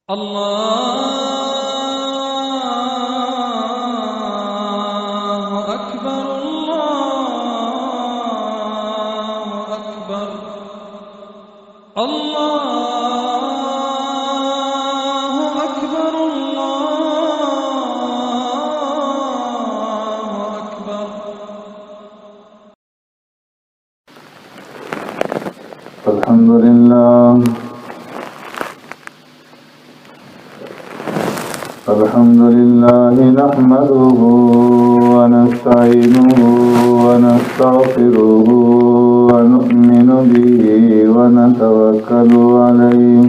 الله أكبر الله أكبر الله أكبر الله أكبر. الحمد لله نحمده ونستعينه ونستغفره ونؤمن به ونتوكل عليه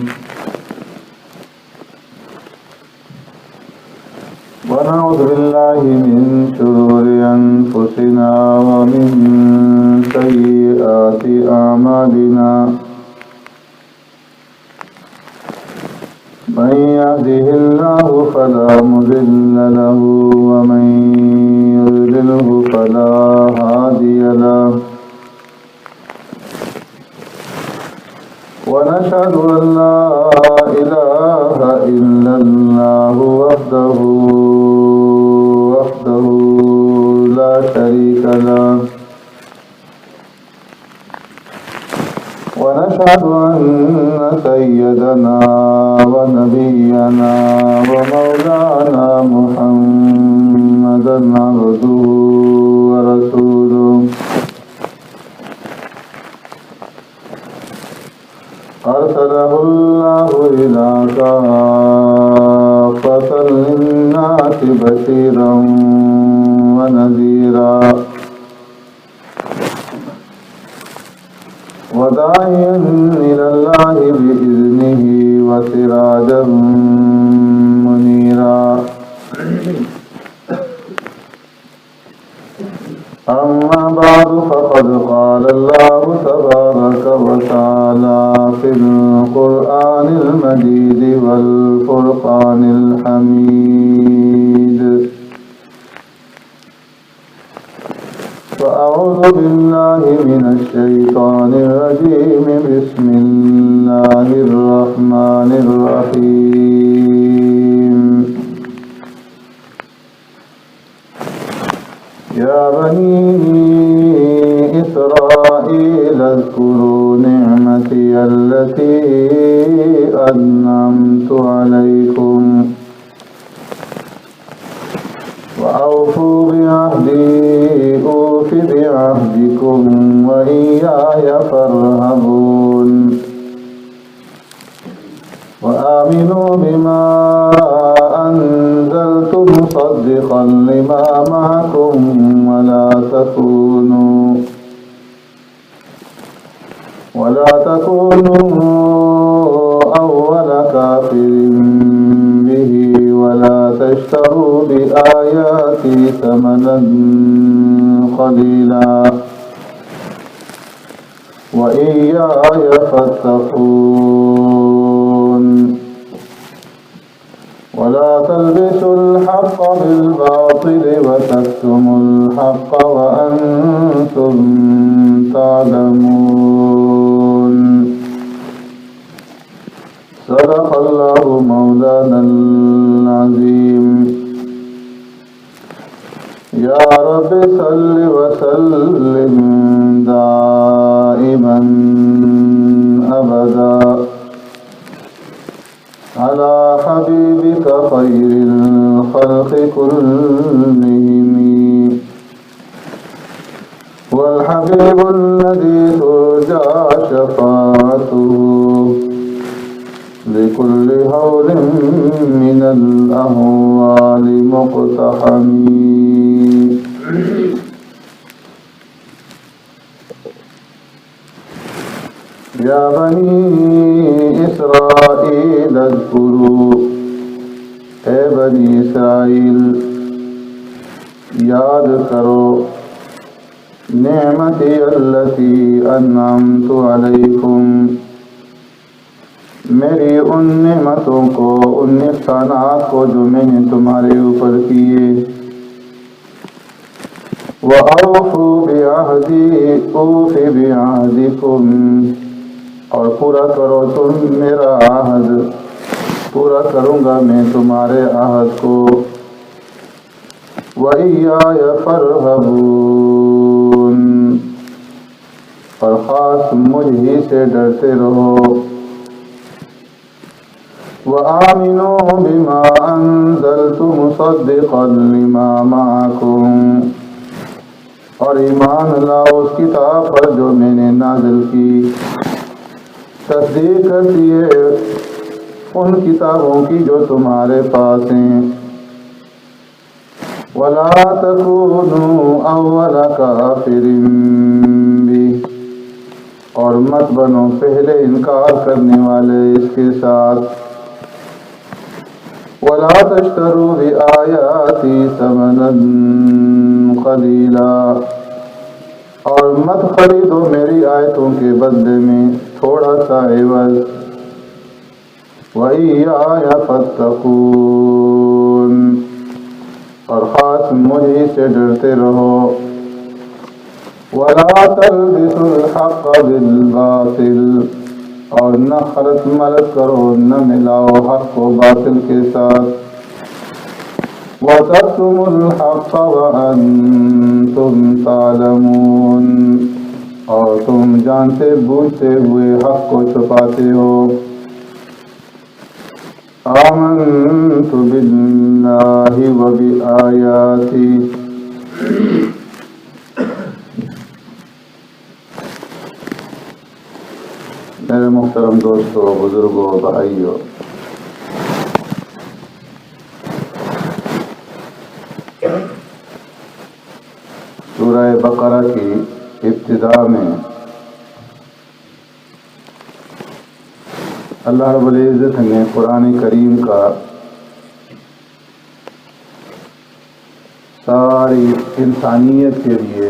ونعوذ بالله من شرور أنفسنا ومن سيئات أعمالنا. من يهده الله فلا مضل له ومن يضلله فلا هادي له. ونشهد أن لا إله إلا الله وحده لا شريك له. ونشهد أن سيدنا ونبينا ومولانا محمدا عبده ورسوله. أرسله الله إلى كافة للناس بشيرا ونذيرا وداعيا إلى الله بإذنه وسراجا منيرا. أما بعد فقد قال الله تبارك وتعالى في القرآن المجيد والفرقان الحميد. فأعوذ بالله من الشيطان الرجيم. بسم الله الرحمن الرحيم. يا بني إسرائيل اذكروا نعمتي التي أنعمت عليكم وأوفوا بعهدي أوف بعهدكم وإياي فارهبون. وآمنوا بما أنزلت مصدقا لما معكم ولا تكونوا أول كافر به ولا تشتروا بآياتي ثمنا قليلا وإياي فاتقون. ولا تلبسوا الحق بالباطل وتكتموا الحق وأنتم تعلمون. صدق الله مولانا العظيم. يا رب صل وسلم دائما أبدا على حبيبك خير الخلق كلهم. والحبيب الذي ترجى شفاعته لكل هول من الأهوال مقتحم. يا بني إسرائيل اذكروا. اے بنی اسرائیل یاد کرو نعمتی التي انعمت علیکم میری ان نعمتوں کو ان احسانات کو جو میں نے تمہارے اوپر کیے. وَأَوْفُوا بِعَهْدِي أُوفِ بِعَهْدِكُمْ اور پورا کرو تم میرا عہد پورا کروں گا میں تمہارے عہد کو وَإِيَّايَ فَارْهَبُونِ اور خاص مجھ ہی سے ڈرتے رہو وَآمِنُوا بِمَا أَنزَلْتُ مُصَدِّقًا لِمَا مَعَكُمْ اور ایمان لاؤ اس کتاب پر جو میں نے نازل کی تصدیق کرتی ہے ان کتابوں کی جو تمہارے پاس ہیں وَلَا تَكُونُوا أَوَّلَ كَافِرٍ بِهِ اور مت بنو پہلے انکار کرنے والے اس کے ساتھ وَلَا تَشْتَرُوا بِآيَاتِي ثَمَنًا قَلِيلًا اور مت خریدو میری آیتوں کے بدلے میں تھوڑا سا عوض وَإِيَّايَ فَاتَّقُونِ اور خاص مجھے سے ڈرتے رہو وَلَا تَلْبِسُوا الْحَقَّ بِالْبَاطِلِ اور نہ خلط ملط کرو نہ ملاؤ حق کو باطل کے ساتھ وَتَكْتُمُوا الْحَقَّ وَأَنْتُمْ تَعْلَمُونَ اور تم جانتے بوجھتے ہوئے حق کو چھپاتے ہو آمنت باللہ وبآیاتی میرے محترم دوستو بزرگوں بھائیوں سورہ بقرہ کی ابتدا میں اللہ رب العزت نے قرآن کریم کا ساری انسانیت کے لیے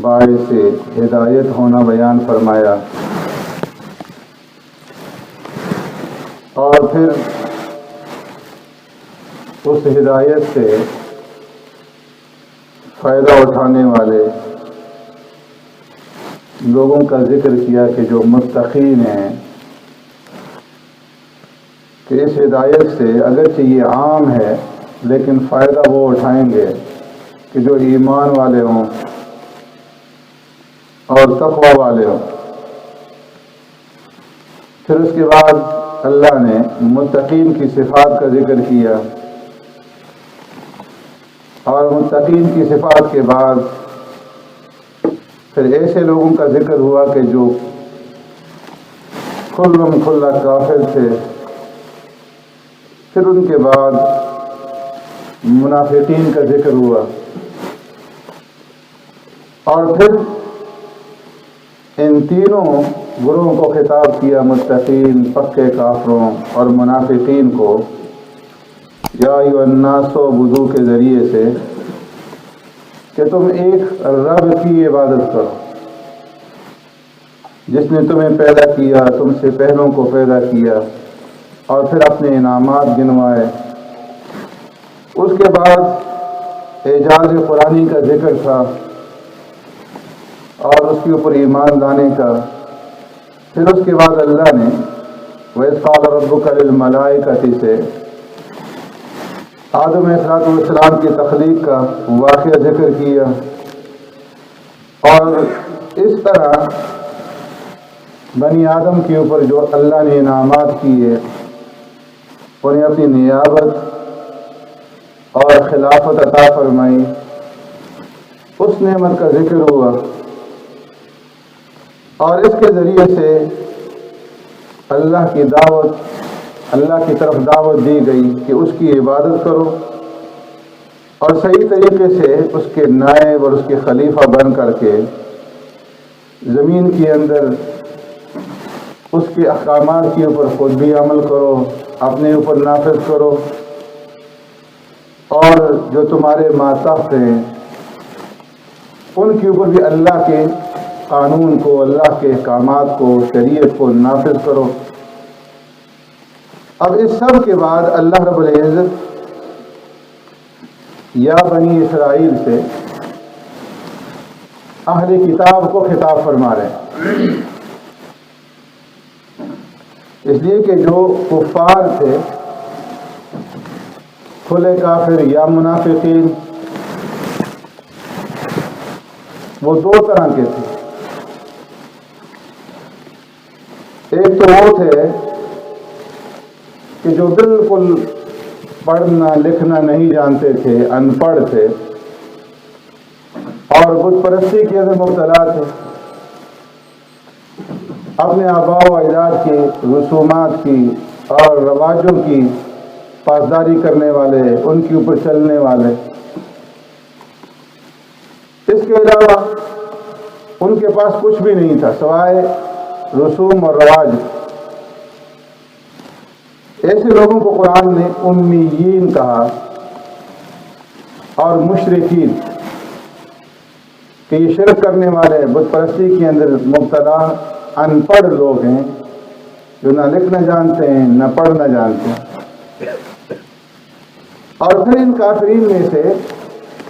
باعث ہدایت ہونا بیان فرمایا اور پھر اس ہدایت سے فائدہ اٹھانے والے لوگوں کا ذکر کیا کہ جو متقین ہیں کہ اس ہدایت سے اگرچہ یہ عام ہے لیکن فائدہ وہ اٹھائیں گے کہ جو ایمان والے ہوں اور تقوی والے ہوں. پھر اس کے بعد اللہ نے متقین کی صفات کا ذکر کیا اور متقین کی صفات کے بعد پھر ایسے لوگوں کا ذکر ہوا کہ جو کھلم کھلا کافر تھے. پھر ان کے بعد منافقین کا ذکر ہوا اور پھر ان تینوں گروہوں کو خطاب کیا متقین پکے کافروں اور منافقین کو یا ایھا الناس وضو کے ذریعے سے کہ تم ایک رب کی عبادت کرو جس نے تمہیں پیدا کیا تم سے پہلوں کو پیدا کیا اور پھر اپنے انعامات گنوائے. اس کے بعد اعجاز قرآنی کا ذکر تھا اور اس کے اوپر ایمان لانے کا. پھر اس کے بعد اللہ نے وَإِذْ قَالَ رَبُّكَ لِلْمَلَائِكَةِ سے آدم علیہ السلام کی تخلیق کا واقعہ ذکر کیا اور اس طرح بنی آدم کے اوپر جو اللہ نے انعامات کیے انہیں اپنی نیابت اور خلافت عطا فرمائی اس نعمت کا ذکر ہوا اور اس کے ذریعے سے اللہ کی دعوت اللہ کی طرف دعوت دی گئی کہ اس کی عبادت کرو اور صحیح طریقے سے اس کے نائب اور اس کے خلیفہ بن کر کے زمین کے اندر اس کے احکامات کے اوپر خود بھی عمل کرو اپنے اوپر نافذ کرو اور جو تمہارے ماتحت ہیں ان کے اوپر بھی اللہ کے قانون کو اللہ کے احکامات کو شریعت کو نافذ کرو. اب اس سب کے بعد اللہ رب العزت یا بنی اسرائیل سے اہل کتاب کو خطاب فرما رہے ہیں اس لیے کہ جو کفار تھے، کھلے کافر یا منافقین، وہ دو طرح کے تھے۔ ایک تو وہ تھے کہ جو بالکل پڑھنا لکھنا نہیں جانتے تھے، ان پڑھ تھے اور بت پرستی کے اندر مبتلا تھے، اپنے آباء و اجداد کی رسومات کی اور رواجوں کی پاسداری کرنے والے، ان کے اوپر چلنے والے۔ اس کے علاوہ ان کے پاس کچھ بھی نہیں تھا سوائے رسوم اور رواج۔ ایسے لوگوں کو قرآن نے امیین کہا اور مشرکین، کہ یہ شرک کرنے والے، بت پرستی کے اندر مبتلا ان پڑھ لوگ ہیں، جو نہ لکھنا جانتے ہیں نہ پڑھنا جانتے ہیں۔ اور پھر ان کافرین میں سے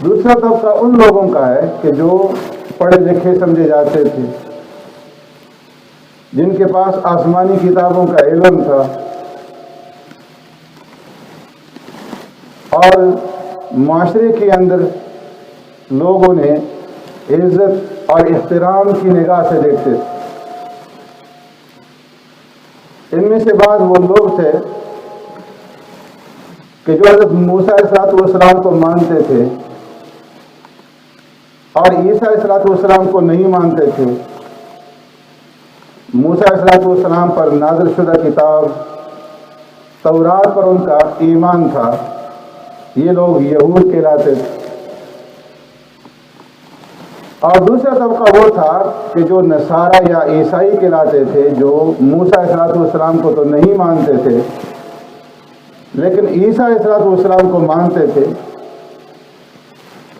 دوسرا طبقہ ان لوگوں کا ہے کہ جو پڑھے لکھے سمجھے جاتے تھے، جن کے پاس آسمانی کتابوں کا علم تھا اور معاشرے کے اندر لوگوں نے عزت اور احترام کی نگاہ سے دیکھتے تھے۔ ان میں سے بعض وہ لوگ تھے کہ جو حضرت موسیٰ علیہ السلام کو مانتے تھے اور عیسیٰ علیہ السلام کو نہیں مانتے تھے۔ موسیٰ علیہ السلام پر نازل شدہ کتاب تورات پر ان کا ایمان تھا، یہ لوگ یہود کہلاتے تھے۔ اور دوسرا طبقہ وہ تھا کہ جو نصارہ یا عیسائی کہلاتے تھے، جو موسیٰ علیہ السلام کو تو نہیں مانتے تھے لیکن عیسیٰ علیہ السلام کو مانتے تھے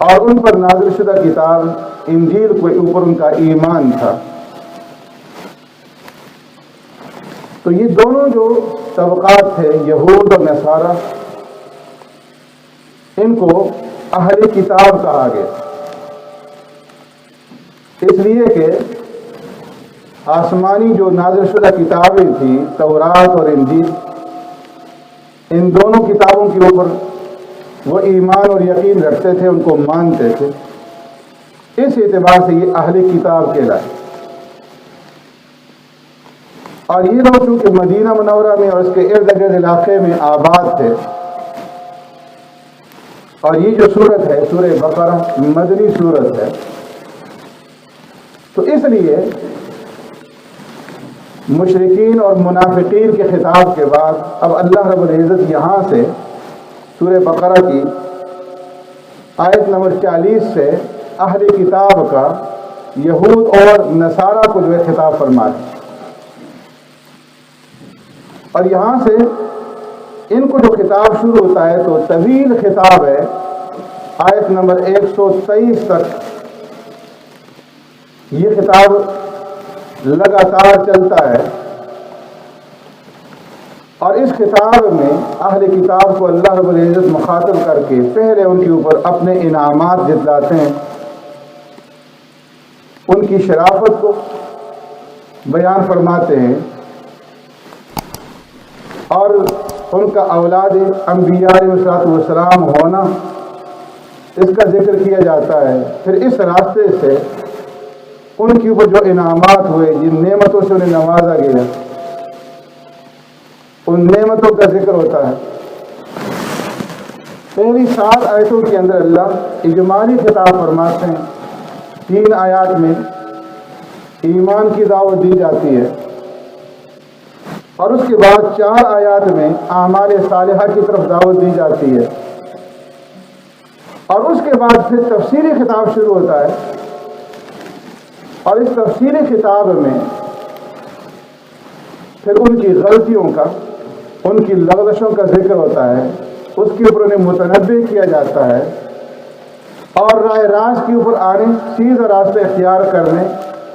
اور ان پر نازل شدہ کتاب انجیل کے اوپر ان کا ایمان تھا۔ تو یہ دونوں جو طبقات تھے، یہود اور نصارہ، ان کو اہل کتاب کہا گیا، اس لیے کہ آسمانی جو نازل شدہ کتابیں تھیں، تورات اور انجیل، ان دونوں کتابوں کے اوپر وہ ایمان اور یقین رکھتے تھے، ان کو مانتے تھے۔ اس اعتبار سے یہ اہل کتاب کہلائے۔ اور یہ لوگ چونکہ مدینہ منورہ میں اور اس کے ارد گرد علاقے میں آباد تھے، اور یہ جو سورت ہے سورہ بقرہ مدنی سورت ہے، تو اس لیے مشرکین اور منافقین کے خطاب کے بعد اب اللہ رب العزت یہاں سے سورہ بقرہ کی آیت نمبر 40 سے اہل کتاب کا یہود اور نصارہ کو جو ہے خطاب فرمائے، اور یہاں سے ان کو جو خطاب شروع ہوتا ہے تو طویل خطاب ہے، آیت نمبر 123 تک یہ خطاب لگاتار چلتا ہے۔ اور اس خطاب میں اہل کتاب کو اللہ رب العزت مخاطب کر کے پہلے ان کے اوپر اپنے انعامات جتلاتے ہیں، ان کی شرافت کو بیان فرماتے ہیں اور ان کا اولاد انبیاء علیہ السلام ہونا اس کا ذکر کیا جاتا ہے۔ پھر اس راستے سے ان کے اوپر جو انعامات ہوئے، جن نعمتوں سے انہیں نوازا گیا، ان نعمتوں کا ذکر ہوتا ہے۔ پہلی 7 آیتوں کے اندر اللہ اجمالی خطاب فرماتے ہیں، 3 آیات میں ایمان کی دعوت دی جاتی ہے اور اس کے بعد 4 آیات میں اعمال صالحہ کی طرف دعوت دی جاتی ہے، اور اس کے بعد پھر تفصیلی خطاب شروع ہوتا ہے، اور اس تفصیلی خطاب میں پھر ان کی غلطیوں کا، ان کی لغزشوں کا ذکر ہوتا ہے، اس کے اوپر انہیں متنبہ کیا جاتا ہے اور راہ راست کے اوپر آنے، سیدھا راستہ اختیار کرنے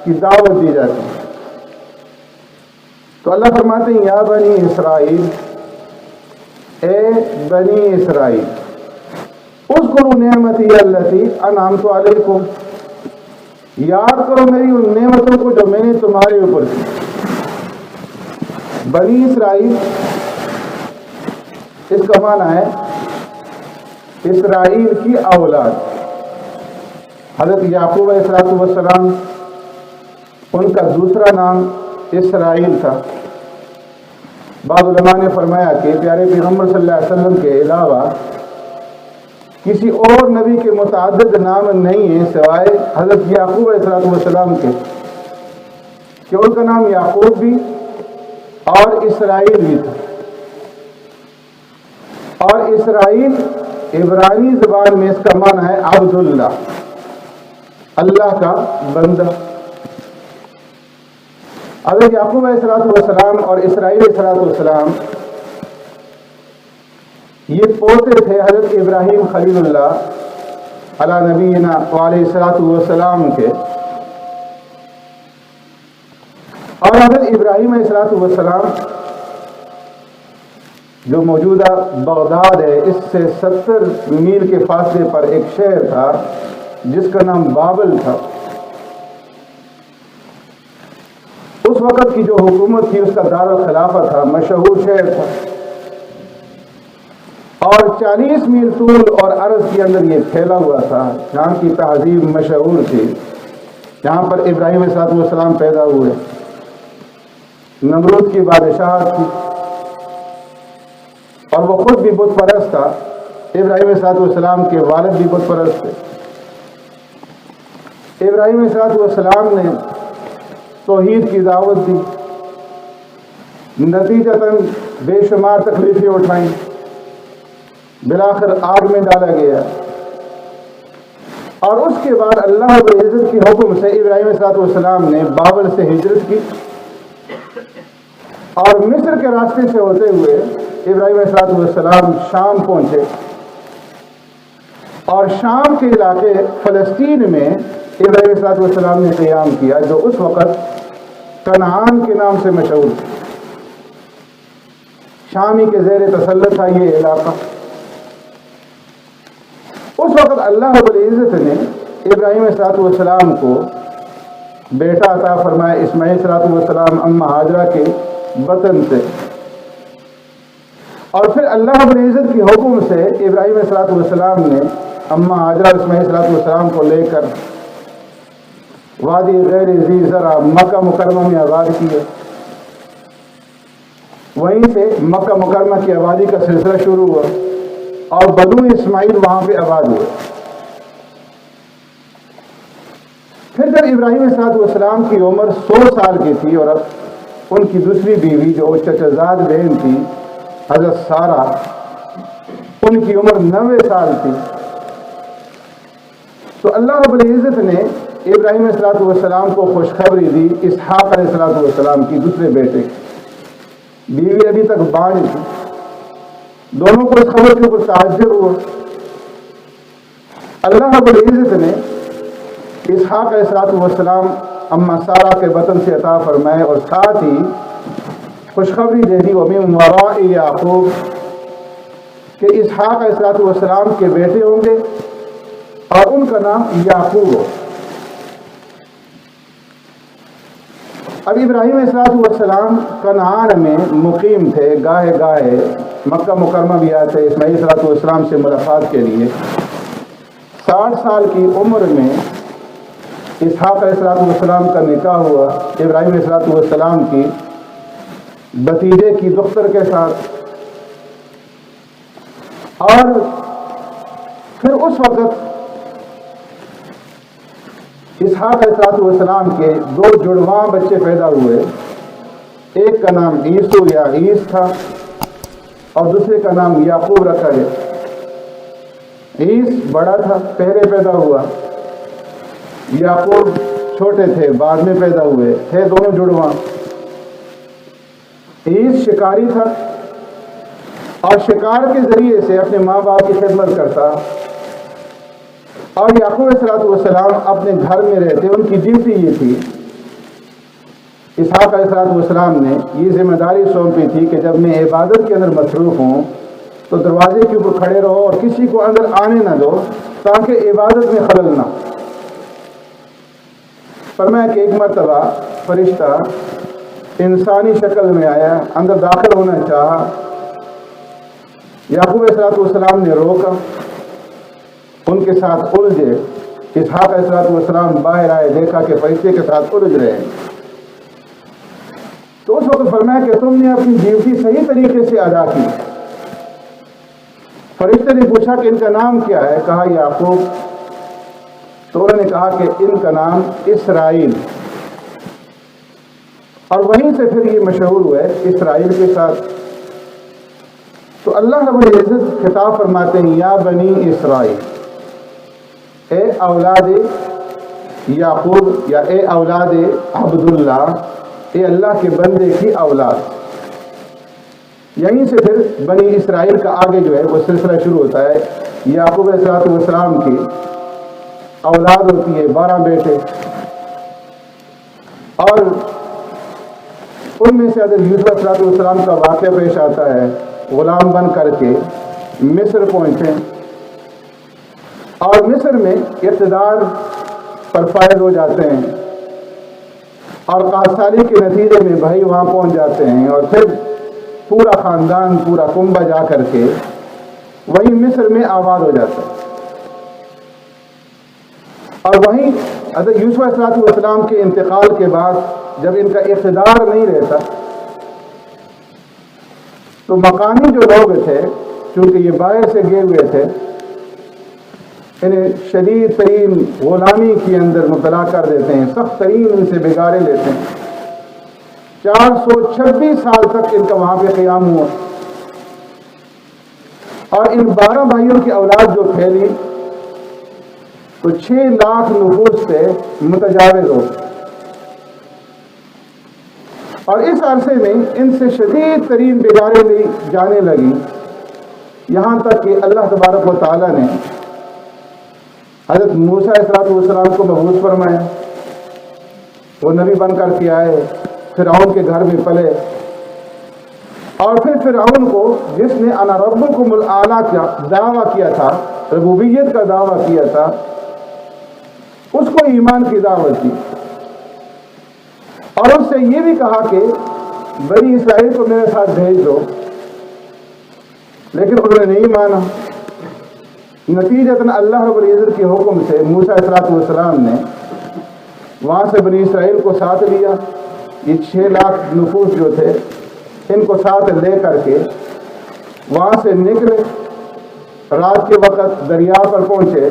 کی دعوت دی جاتی ہے۔ تو اللہ فرماتے ہیں، یا بنی اسرائیل، اے بنی اسرائیل، اذکروا نعمتی التی انعمت علیکم، یاد کرو میری ان نعمتوں کو جو میں نے تمہارے اوپر کی۔ بنی اسرائیل اس کا معنی ہے اسرائیل کی اولاد. حضرت یعقوب علیہ السلام ان کا دوسرا نام اسرائیل تھا. بعض علماء نے فرمایا کہ پیارے پیغمبر صلی اللہ علیہ وسلم کے علاوہ کسی اور نبی کے متعدد نام نہیں ہیں سوائے حضرت یعقوب علیہ السلام کے، کہ ان کا نام یعقوب بھی اور اسرائیل بھی تھا. اور اسرائیل عبرانی زبان میں اس کا معنی ہے عبداللہ، اللہ کا بندہ. حضرت یعقوب علیہ السلام اور اسرائیل علیہ السلام یہ پوتے تھے حضرت ابراہیم خلیل اللہ علی نبینا علیہ السلام کے. اور حضرت ابراہیم علیہ السلام جو موجودہ بغداد ہے اس سے 70 میل کے فاصلے پر ایک شہر تھا جس کا نام بابل تھا. اس وقت کی جو حکومت تھی اس کا دارالخلافہ تھا، مشہور شہر تھا، اور 40 میل طول اور عرض کے اندر یہ پھیلا ہوا تھا. جہاں کی تہذیب مشہور تھی، جہاں پر ابراہیم علیہ السلام پیدا ہوئے. نمرود کی بادشاہت تھی اور وہ خود بھی بت پرست تھا. ابراہیم علیہ السلام کے والد بھی بت پرست تھے. ابراہیم علیہ السلام نے توحید کی دعوت دی، نتیجتاً بے شمار تکلیفیں اٹھائیں، بالآخر آگ میں ڈالا گیا. اور اس کے بعد اللہ رب العزت کے حکم سے ابراہیم علیہ السلام نے بابل سے ہجرت کی اور مصر کے راستے سے ہوتے ہوئے ابراہیم علیہ السلام شام پہنچے. اور شام کے علاقے فلسطین میں ابراہیم علیہ السلام نے قیام کیا، جو اس وقت کنعان کے نام سے مشہور تھا. شامی کے زیر تسلط تھا یہ علاقہ. اس وقت اللہ رب العزت نے ابراہیم علیہ السلام کو بیٹا عطا فرمایا، اسماعیل علیہ السلام اماں ہاجرہ کے وطن سے. اور پھر اللہ رب العزت کی حکم سے ابراہیم علیہ السلام نے اماں ہاجرہ اسماعیل علیہ السلام کو لے کر وادی غیر ذی زرع مکہ مکرمہ میں آباد کیا. وہیں سے مکہ مکرمہ کی آبادی کا سلسلہ شروع ہوا اور بنو اسماعیل وہاں پہ آباد ہوئے. پھر جب ابراہیم علیہ السلام کی عمر 100 سال کی تھی اور اب ان کی دوسری بیوی جو چچزاد بہن تھی حضرت سارہ، ان کی عمر 90 سال تھی، تو اللہ رب العزت نے ابراہیم علیہ السلام کو خوشخبری دی اسحاق علیہ السلام کی دوسرے بیٹے کی. بیوی ابھی تک بانج تھی. دونوں کو اس خبر کے اوپر تعجب ہوا. اللہ رب العزت نے اسحاق علیہ السلام اماں سارہ کے وطن سے عطا فرمائے اور ساتھ ہی خوشخبری دے دی وَمِن وَرَاءِ یعقوب، کہ اسحاق علیہ السلام کے بیٹے ہوں گے اور ان کا نام یعقوب ہو. اب ابراہیم علیہ السلام کنعان میں مقیم تھے، گاہے گاہے مکہ مکرمہ بھی آئے تھے اسماعیل علیہ السلام سے ملاقات کے لیے. 60 سال کی عمر میں اسحاق علیہ السلام کا نکاح ہوا ابراہیم علیہ السلام کی بھتیجے کی دختر کے ساتھ. اور پھر اس وقت اسحاق علیہ السلام کے 2 جڑواں بچے پیدا ہوئے. ایک کا نام عیسو یا عیس تھا اور دوسرے کا نام یعقوب رکھا گیا. عیس بڑا تھا، پہلے پیدا ہوا. یعقوب چھوٹے تھے، بعد میں پیدا ہوئے. تھے دونوں جڑواں. عیس شکاری تھا اور شکار کے ذریعے سے اپنے ماں باپ کی خدمت کرتا، اور یعقوب علیہ السلام اپنے گھر میں رہتے. ان کی ڈیوٹی یہ تھی، اسحاق علیہ السلام نے یہ ذمہ داری سونپی تھی کہ جب میں عبادت کے اندر مصروف ہوں تو دروازے کے اوپر کھڑے رہو اور کسی کو اندر آنے نہ دو تاکہ عبادت میں خلل نہ. فرمایا کہ ایک مرتبہ فرشتہ انسانی شکل میں آیا، اندر داخل ہونا چاہا، یعقوب علیہ السلام نے روکا، ان کے ساتھ الجھے۔ اسحاق علیہ السلام باہر آئے، دیکھا کہ فرشتے کے ساتھ الجھ رہے ہیں، تو اس وقت فرمایا کہ تم نے اپنی ڈیوٹی صحیح طریقے سے ادا کی۔ فرشتے نے پوچھا کہ ان کا نام کیا ہے؟ کہا یعقوب۔ تو انہوں نے کہا کہ ان کا نام اسرائیل، اور وہیں سے پھر یہ مشہور ہوئے اسرائیل کے ساتھ۔ تو اللہ رب العزت خطاب فرماتے ہیں یا بنی اسرائیل، اے اولاد یعقوب یا اے اولاد عبداللہ، اے اللہ کے بندے کی اولاد۔ یہیں سے پھر بنی اسرائیل کا آگے جو ہے وہ سلسلہ شروع ہوتا ہے۔ یعقوب علیہ السلام کی اولاد ہوتی ہے 12 بیٹے، اور ان میں سے حضرت یوسف علیہ السلام کا واقعہ پیش آتا ہے۔ غلام بن کر کے مصر پہنچے، اور مصر میں اقتدار پر فائز ہو جاتے ہیں، اور قحط کے نتیجے میں بھائی وہاں پہنچ جاتے ہیں، اور پھر پورا خاندان، پورا کنبہ جا کر کے وہیں مصر میں آباد ہو جاتا ہے۔ اور وہیں حضرت یوسف علیہ السلام کے انتقال کے بعد جب ان کا اقتدار نہیں رہتا، تو مقامی جو لوگ تھے، چونکہ یہ باہر سے گئے ہوئے تھے، انہیں شدید ترین غلامی کے اندر مبتلا کر دیتے ہیں، سخت ترین ان سے بگاڑے لیتے ہیں۔ 426 سال تک ان کا وہاں پہ قیام ہوا، اور ان 12 بھائیوں کی اولاد جو پھیلی تو 6 لاکھ نفوس سے متجاوز ہو، اور اس عرصے میں ان سے شدید ترین بگاڑے لی جانے لگی، یہاں تک کہ اللہ تبارک و تعالیٰ نے حضرت موسیٰ علیہ السلام کو مبعوث فرمایا۔ وہ نبی بن کر کے آئے، فرعون کے گھر میں پلے، اور پھر فرعون کو جس نے انا ربکم الاعلیٰ کا دعویٰ کیا تھا، ربوبیت کا دعویٰ کیا تھا، اس کو ایمان کی دعوت دی، اور اس سے یہ بھی کہا کہ بنی اسرائیل کو میرے ساتھ بھیج دو، لیکن انہوں نے نہیں مانا۔ نتیجتاً اللہ رب العزت کے حکم سے موسیٰ علیہ السلام نے وہاں سے بنی اسرائیل کو ساتھ لیا، یہ 6 لاکھ نفوس جو تھے ان کو ساتھ لے کر کے وہاں سے نکلے، رات کے وقت دریا پر پہنچے،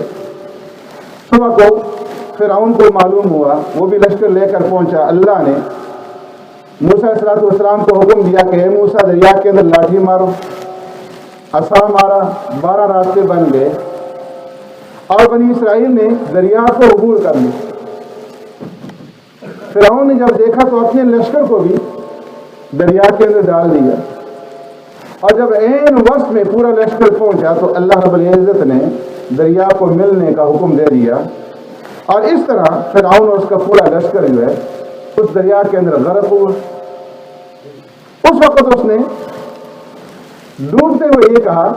صبح کو فرعون کو معلوم ہوا، وہ بھی لشکر لے کر پہنچا۔ اللہ نے موسیٰ علیہ السلام کو حکم دیا کہ اے موسیٰ دریا کے اندر لاٹھی مارو، عصا مارا، 12 راستے بن گئے، اور بنی اسرائیل نے دریا کو عبور کر لی۔ فرعون نے جب دیکھا تو اپنے لشکر کو بھی دریا کے اندر ڈال دیا، اور جب عین وسط میں پورا لشکر پہنچا تو اللہ رب العزت نے دریا کو ملنے کا حکم دے دیا، اور اس طرح فرعون اور اس کا پورا لشکر جو ہے اس دریا کے اندر غرق ہوا۔ اس وقت اس نے ڈوبتے ہوئے یہ کہا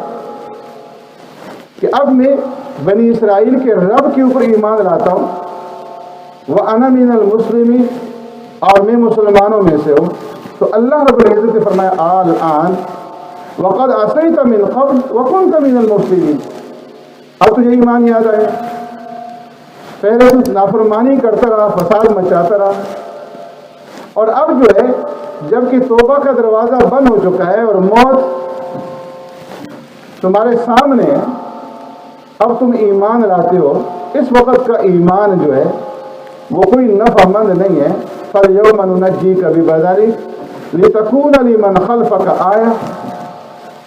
کہ اب میں بنی اسرائیل کے رب کے اوپر ایمان لاتا ہوں، وَأَنَا مِنَ الْمُسْلِمِينَ، اور میں مسلمانوں میں سے ہوں۔ تو اللہ رب العزت نے فرمایا الآن وَقَدْ عَصَيْتَ مِنْ قَبْلُ وَكُنْتَ مِنَ الْمُفْسِدِينَ، اب تجھے ایمان یاد آئے، پہلے تو نافرمانی کرتا رہا، فساد مچاتا رہا، اور اب جو ہے جب کہ توبہ کا دروازہ بند ہو چکا ہے اور موت تمہارے سامنے ہے، اب تم ایمان لاتے ہو۔ اس وقت کا ایمان جو ہے وہ کوئی نفع مند نہیں ہے۔ فَالْيَوْمَ نُنَجِّيكَ بِبَدَنِكَ لِتَكُونَ لِمَنْ خَلْفَكَ آیَةً،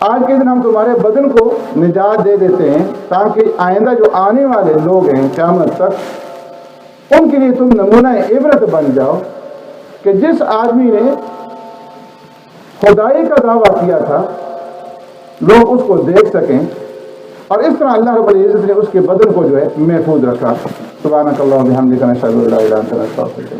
آج کے دن ہم تمہارے بدن کو نجات دے دیتے ہیں تاکہ آئندہ جو آنے والے لوگ ہیں قیامت تک، ان کے لیے تم نمونہ عبرت بن جاؤ، کہ جس آدمی نے خدائی کا دعویٰ کیا تھا لوگ اس کو دیکھ سکیں، اور اس طرح اللہ رب العزت نے اس کے بدن کو جو ہے محفوظ رکھا۔ سبحانک اللہم و بحمدک، نشہد ان لا الہ الا انت، نستغفرک۔